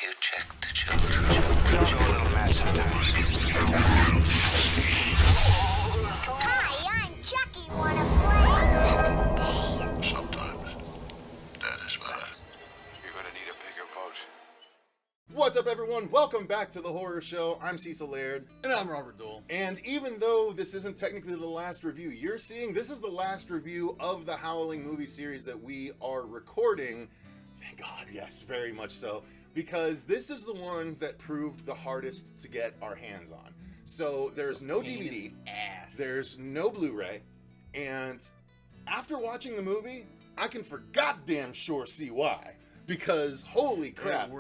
you check the children. Show a little massive Hi, I'm Chucky. Wanna play? Sometimes that is better. You're gonna need a bigger boat. What's up, everyone? Welcome back to the horror show. I'm Cecil Laird. And I'm Robert Duell. And even though this isn't technically the last review you're seeing, this is the last review of the Howling movie series that we are recording. Thank God, yes, very much so. Because this is the one that proved the hardest to get our hands on. So there's no DVD, there's no Blu-ray, and after watching the movie, I can for goddamn sure see why. Because holy crap,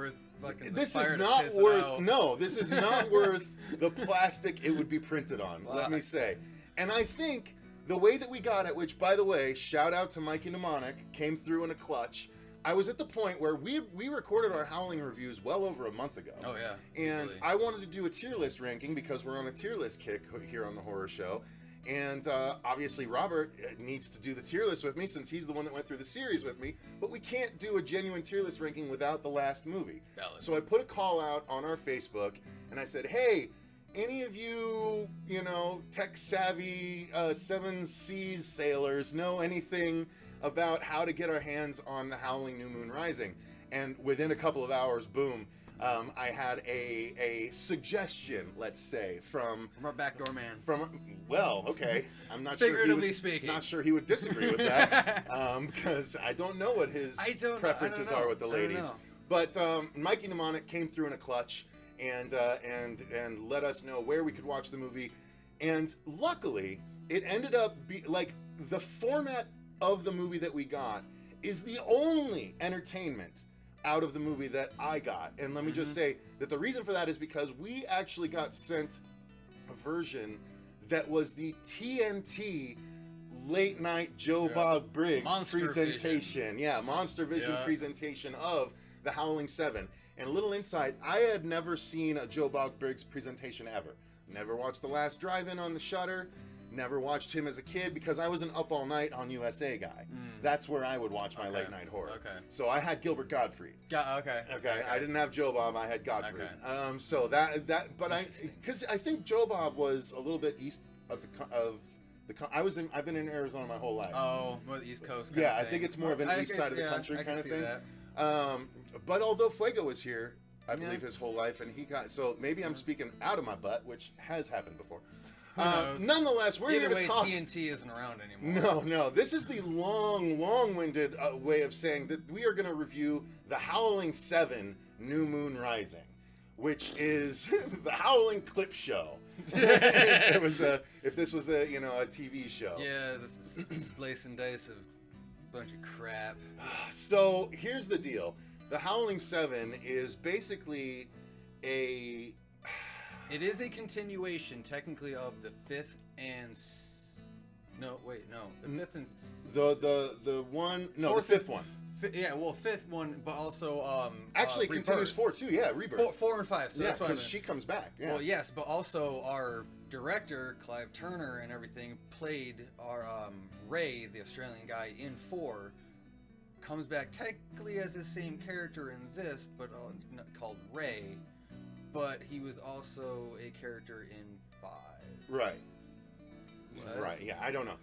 this is not worth this is not worth the plastic it would be printed on. Wow. Let me say. And I think the way that we got it, which by the way, shout out to Mikey Mnemonic, came through in a clutch. I was at the point where we recorded our Howling reviews well over a month ago. Oh yeah. And easily. I wanted to do a tier list ranking because we're on a tier list kick here on the horror show. And obviously Robert needs to do the tier list with me since he's the one that went through the series with me. But we can't do a genuine tier list ranking without the last movie. Valid. So I put a call out on our Facebook and I said, hey, any of you, tech savvy 7 Seas sailors know anything about how to get our hands on the Howling New Moon Rising? And within a couple of hours, boom, I had a suggestion, let's say, from our backdoor man. Okay, I'm not figuratively speaking. Not sure he would disagree with that, because I don't know what his preferences are with the ladies. But Mikey Mnemonic came through in a clutch and let us know where we could watch the movie, and luckily it ended up the format of the movie that we got is the only entertainment out of the movie that I got. And let me just say that the reason for that is because we actually got sent a version that was the TNT late night Joe Bob Briggs Monster presentation. Vision. Yeah, Monster Vision presentation of the Howling 7. And a little insight, I had never seen a Joe Bob Briggs presentation ever. Never watched The Last Drive-In on the Shudder. Never watched him as a kid because I was an Up All Night on USA guy. That's where I would watch my late night horror. Okay. So I had Gilbert Gottfried. Okay. I didn't have Joe Bob. I had Gottfried. Okay. So because I think Joe Bob was a little bit east of I've been in Arizona my whole life. Oh, more the East Coast. I think it's more of an east side of the country kind of thing. But although Fuego was here, I believe his whole life, and he got maybe I'm speaking out of my butt, which has happened before. Nonetheless, we're here to talk. TNT isn't around anymore. No. This is the long-winded way of saying that we are going to review the Howling 7 New Moon Rising, which is the Howling clip show. If this was a TV show. Yeah, this is slice and dice of a bunch of crap. So here's the deal: the Howling 7 is basically It is a continuation, technically, of the fifth and the fifth one. Fifth one, but also actually continues 4 too. Yeah, Rebirth. 4 and 5. So that's why because she comes back. Yeah. Well, yes, but also our director Clive Turner and everything played our Ray, the Australian guy, in 4. Comes back technically as the same character in this, but called Ray. But he was also a character in 5. Right. What? Right. Yeah, I don't know.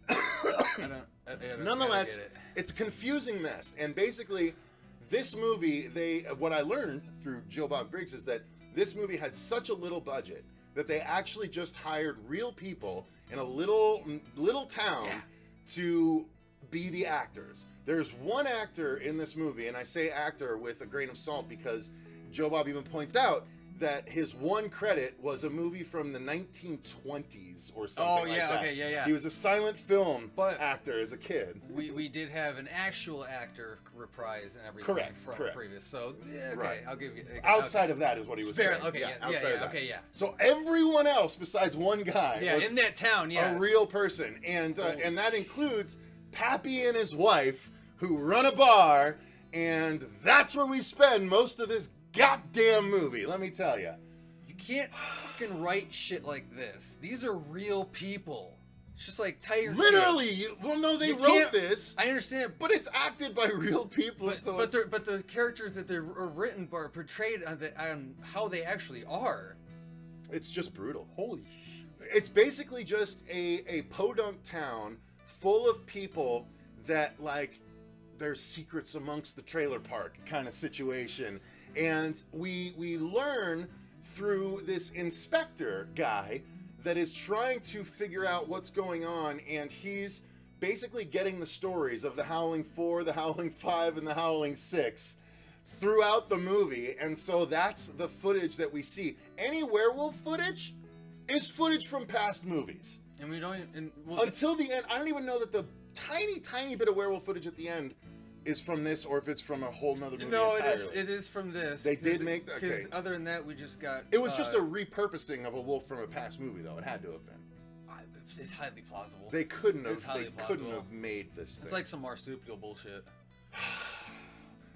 I Nonetheless, it's a confusing mess. And basically, this movie, what I learned through Joe Bob Briggs is that this movie had such a little budget that they actually just hired real people in a little town to be the actors. There's one actor in this movie, and I say actor with a grain of salt because Joe Bob even points out that his one credit was a movie from the 1920s or something like that. Okay. He was a silent film actor as a kid. We did have an actual actor reprise and everything Correct. previous. So, I'll give you... Outside of that is what he was saying. Okay. So everyone else besides one guy was in that town, a real person. And that includes Pappy and his wife who run a bar, and that's where we spend most of this goddamn movie, let me tell you. You can't fucking write shit like this. These are real people. It's just like Tiger King. Literally, well, no, they You wrote can't- this, I understand, but it's acted by real people. but the characters that they're written are portrayed on how they actually are. it's just brutal. Holy shit. It's basically just a podunk town full of people that, like, there's secrets amongst the trailer park kind of situation. And we learn through this inspector guy that is trying to figure out what's going on, and he's basically getting the stories of the Howling 4, the Howling 5, and the Howling 6 throughout the movie. And so that's the footage that we see. Any werewolf footage is footage from past movies. And we don't even... Until the end, I don't even know that the tiny bit of werewolf footage at the end is from this, or if it's from a whole nother movie No, entirely. it is from this. They did make that. Because Okay. other than that, we just got... It was just a repurposing of a wolf from a past movie, though. It had to have been. It's highly plausible. They couldn't have. It's highly They couldn't plausible. have made this thing. It's like some marsupial bullshit.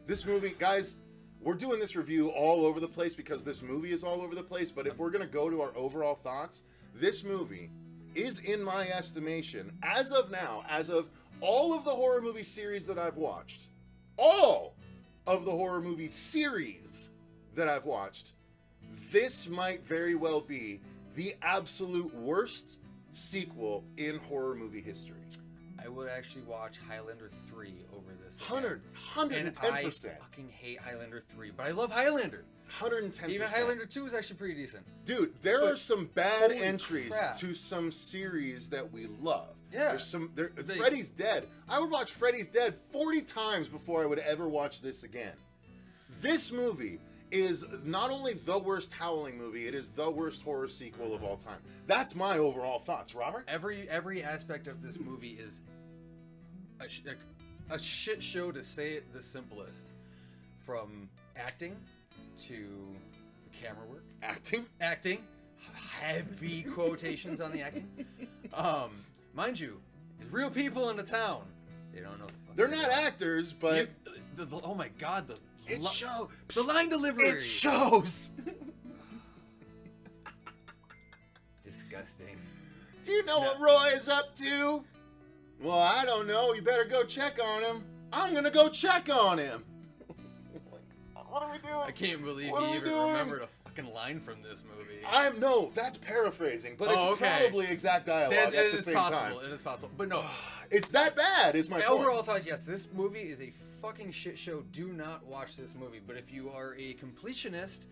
This movie, guys. We're doing this review all over the place because this movie is all over the place. But if we're gonna go to our overall thoughts, this movie is, in my estimation, as of now, as of all of the horror movie series that I've watched, all of the horror movie series that I've watched, this might very well be the absolute worst sequel in horror movie history. I would actually watch Highlander 3 over this. 110%. And I fucking hate Highlander 3, but I love Highlander. 110%. Even Highlander 2 is actually pretty decent. Dude, there But are some bad holy entries crap. to some series that we love. Yeah. There's some. Freddy's Dead. I would watch Freddy's Dead 40 times before I would ever watch this again. This movie is not only the worst Howling movie, it is the worst horror sequel of all time. That's my overall thoughts, Robert. Every aspect of this movie is a shit show, to say it the simplest. From acting to the camera work. Acting. Heavy quotations on the acting. Mind you, there's real people in the town. They don't know. They're not actors, but Oh my god, it shows. the line delivery. It shows. Disgusting. Do you know what Roy is up to? Well, I don't know. You better go check on him. I'm gonna go check on him. What are we doing? I can't believe What are you we even doing? remembered a fucking line from this movie. No, that's paraphrasing, but it's okay. probably exact dialogue It at the is same possible. time. It is possible. But no, It's that bad, is my my point. overall thought, yes, this movie is a fucking shit show. Do not watch this movie. But if you are a completionist,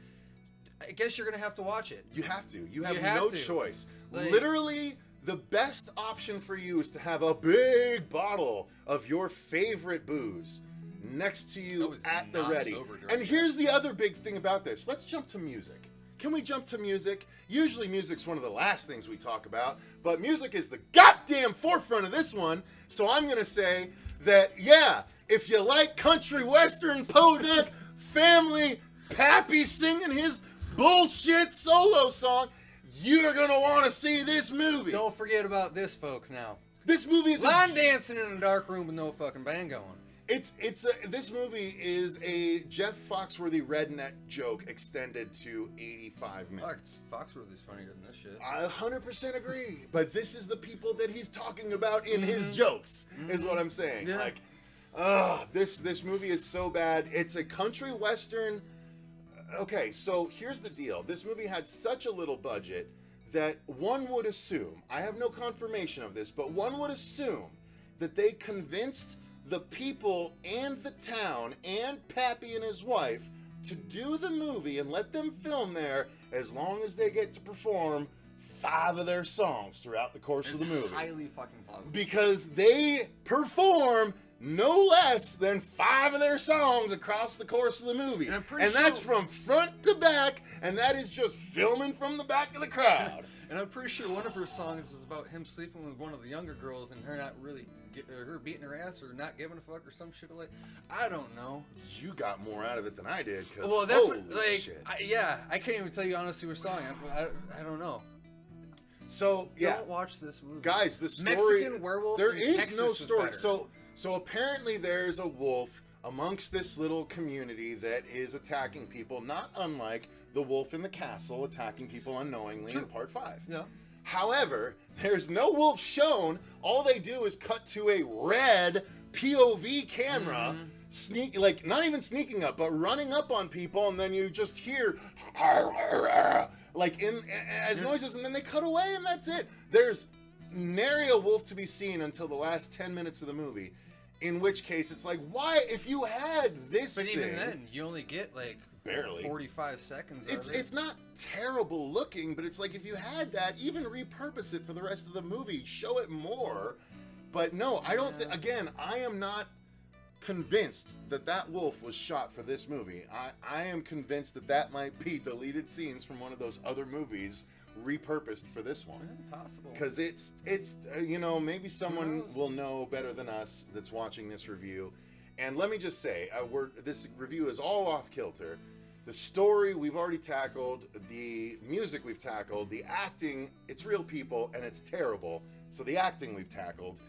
I guess you're gonna have to watch it. You have to. You have have no to. choice. Like- Literally, the best option for you is to have a big bottle of your favorite booze next to That you was at the not ready. sober during And that. here's the other big thing about this. Let's jump to music. Can we jump to music? Usually music's one of the last things we talk about, but music is the goddamn forefront of this one. So I'm going to say that, yeah, if you like country western podunk family Pappy singing his bullshit solo song, you're going to want to see this movie. Don't forget about this, folks. Now, This movie is line dancing in a dark room with no fucking band going. this movie is a Jeff Foxworthy redneck joke extended to 85 minutes. Foxworthy's funnier than this shit. I 100% agree, but this is the people that he's talking about in his jokes, is what I'm saying. Yeah. Like, this movie is so bad. It's a country western. Okay, so here's the deal. This movie had such a little budget that one would assume, I have no confirmation of this, but one would assume that they convinced the people and the town and Pappy and his wife to do the movie and let them film there as long as they get to perform 5 of their songs throughout the course of the movie. Highly fucking plausible. Because they perform no less than 5 of their songs across the course of the movie. And I'm pretty that's sure- from front to back, and that is just filming from the back of the crowd. And I'm pretty sure one of her songs was about him sleeping with one of the younger girls and her not really, her beating her ass or not giving a fuck or some shit like. I don't know. You got more out of it than I did. 'Cause Well, that's holy what, like, shit. I can't even tell you honestly her song. I don't know. So yeah, Don't watch this movie, guys, the story. Mexican werewolf. There in is Texas no is story. better. So apparently there's a wolf amongst this little community that is attacking people, not unlike the wolf in the castle attacking people unknowingly True. in part 5. Yeah. However, there's no wolf shown. All they do is cut to a red POV camera, not even sneaking up, but running up on people, and then you just hear as noises, and then they cut away, and that's it. There's nary a wolf to be seen until the last 10 minutes of the movie. In which case, it's like, why, if you had this But thing, even then, you only get like barely 45 seconds. It's not terrible looking, but it's like if you had that, even repurpose it for the rest of the movie, show it more. But no, I don't think. Again, I am not convinced that that wolf was shot for this movie. I am convinced that that might be deleted scenes from one of those other movies repurposed for this one. Possible. Because it's maybe someone will know better than us that's watching this review. And let me just say, this review is all off kilter. The story we've already tackled, the music we've tackled, the acting, it's real people and it's terrible. So the acting we've tackled.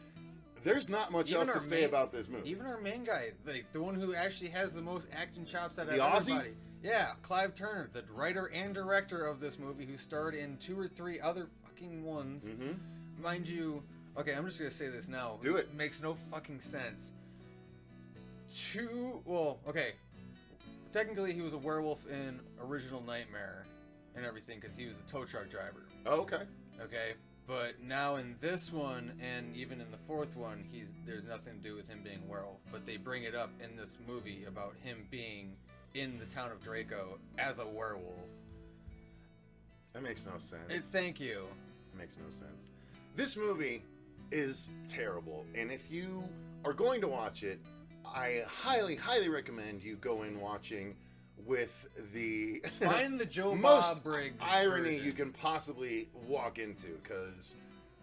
There's not much else to say about this movie. Even our main guy, like the one who actually has the most acting chops out of The Aussie? everybody. Yeah, Clive Turner, the writer and director of this movie, who starred in 2 or 3 other fucking ones. Mm-hmm. Mind you, okay, I'm just gonna say this now. Do it. Makes no fucking sense. Technically he was a werewolf in Original Nightmare and everything because he was a tow truck driver. Oh, okay. Okay, but now in this one and even in the 4th one, there's nothing to do with him being a werewolf. But they bring it up in this movie about him being in the town of Draco as a werewolf. That makes no sense. Thank you. It makes no sense. This movie is terrible, and if you are going to watch it, I highly, highly recommend you go in watching with the Find the Joe most Bob Briggs irony version. you can possibly walk into, because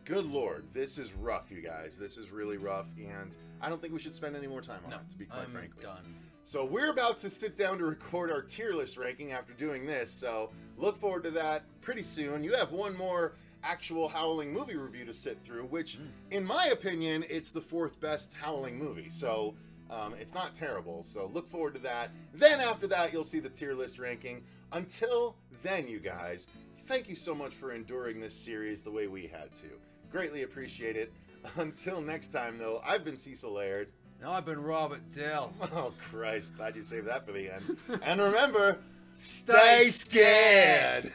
good lord, this is rough, you guys. This is really rough, and I don't think we should spend any more time on it, to be quite frankly. Done. So we're about to sit down to record our tier list ranking after doing this, so look forward to that pretty soon. You have one more actual Howling movie review to sit through, which, in my opinion, it's the 4th best Howling movie, so it's not terrible, so look forward to that. Then after that, you'll see the tier list ranking. Until then, you guys, thank you so much for enduring this series the way we had to. Greatly appreciate it. Until next time, though, I've been Cecil Laird. Now I've been Robert Dell. Oh, Christ. Glad you saved that for the end. And remember, stay scared!